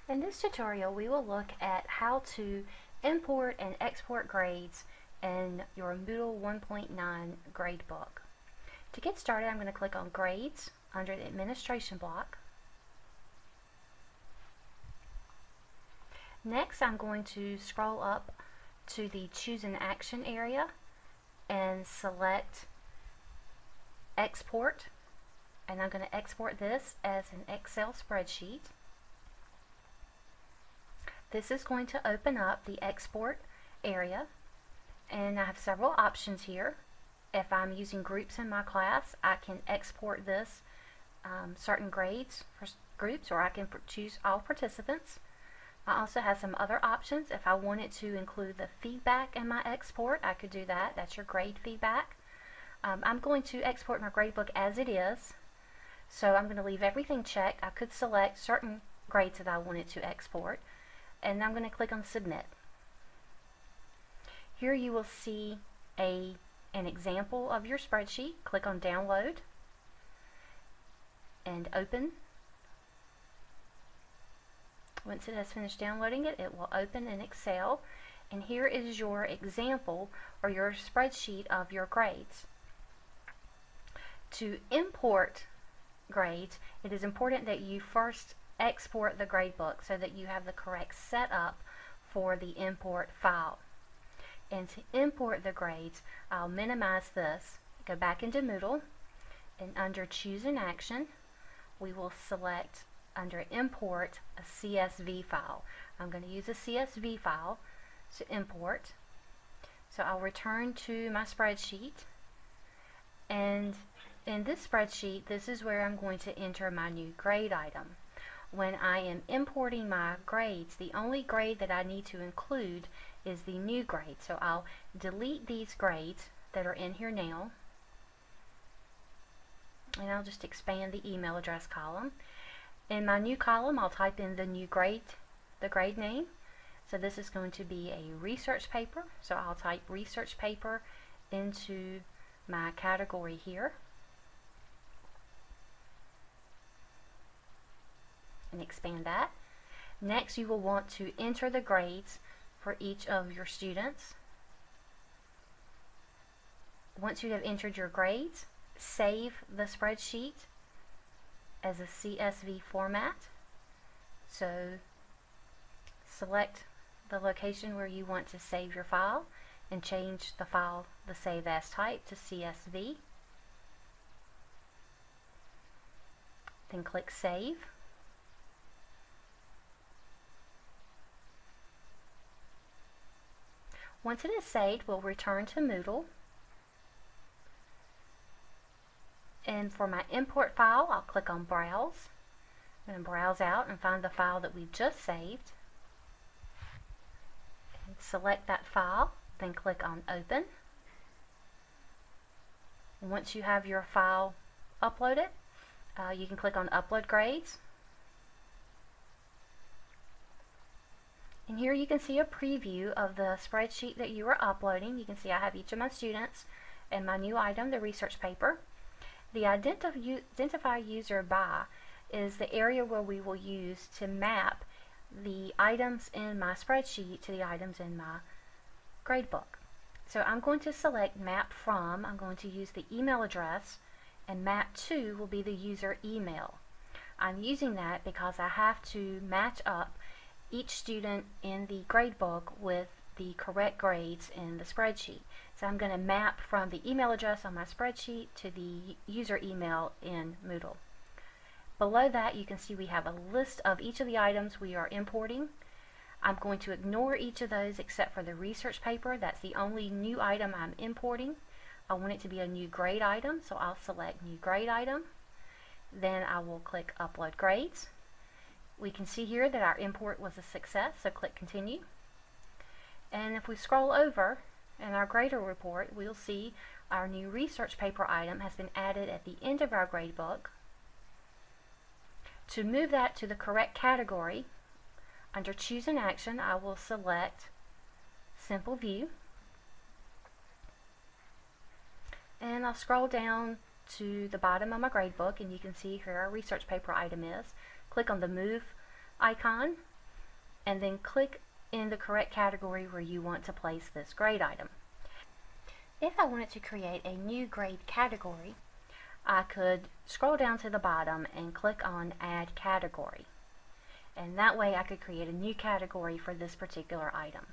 In this tutorial, we will look at how to import and export grades in your Moodle 1.9 gradebook. To get started, I'm going to click on Grades under the Administration block. Next, I'm going to scroll up to the Choose an Action area and select Export, and I'm going to export this as an Excel spreadsheet. This is going to open up the export area, and I have several options here. If I'm using groups in my class, I can export this certain grades for groups, or I can choose all participants. I also have some other options. If I wanted to include the feedback in my export, I could do that. That's your grade feedback. I'm going to export my gradebook as it is, so I'm going to leave everything checked. I could select certain grades that I wanted to export, and I'm going to click on Submit. Here you will see an example of your spreadsheet. Click on Download and Open. Once it has finished downloading it, it will open in Excel, and here is your example or your spreadsheet of your grades. To import grades, it is important that you first export the gradebook so that you have the correct setup for the import file. And to import the grades, I'll minimize this, go back into Moodle, and under Choose an Action, we will select under Import a CSV file. I'm going to use a CSV file to import. So I'll return to my spreadsheet, and in this spreadsheet, this is where I'm going to enter my new grade item. When I am importing my grades, the only grade that I need to include is the new grade. So I'll delete these grades that are in here now, and I'll just expand the email address column. In my new column, I'll type in the new grade, the grade name. So this is going to be a research paper. So I'll type research paper into my category here, and expand that. Next, you will want to enter the grades for each of your students. Once you have entered your grades, save the spreadsheet as a CSV format. So select the location where you want to save your file and change the file, the Save As type, to CSV. Then click Save. Once it is saved, we'll return to Moodle. And for my import file, I'll click on Browse. I'm going to browse out and find the file that we just saved. And select that file, then click on Open. And once you have your file uploaded, you can click on Upload Grades. And here you can see a preview of the spreadsheet that you are uploading. You can see I have each of my students and my new item, the research paper. The Identify User By is the area where we will use to map the items in my spreadsheet to the items in my gradebook. So I'm going to select Map From. I'm going to use the email address, and Map To will be the user email. I'm using that because I have to match up each student in the gradebook with the correct grades in the spreadsheet. So I'm going to map from the email address on my spreadsheet to the user email in Moodle. Below that, you can see we have a list of each of the items we are importing. I'm going to ignore each of those except for the research paper. That's the only new item I'm importing. I want it to be a new grade item, so I'll select New Grade Item. Then I will click Upload Grades. We can see here that our import was a success, so click Continue. And if we scroll over in our grader report, we'll see our new research paper item has been added at the end of our gradebook. To move that to the correct category, under Choose an Action, I will select Simple View. And I'll scroll down to the bottom of my gradebook, and you can see here our research paper item is. Click on the Move icon, and then click in the correct category where you want to place this grade item. If I wanted to create a new grade category, I could scroll down to the bottom and click on Add Category. And that way I could create a new category for this particular item.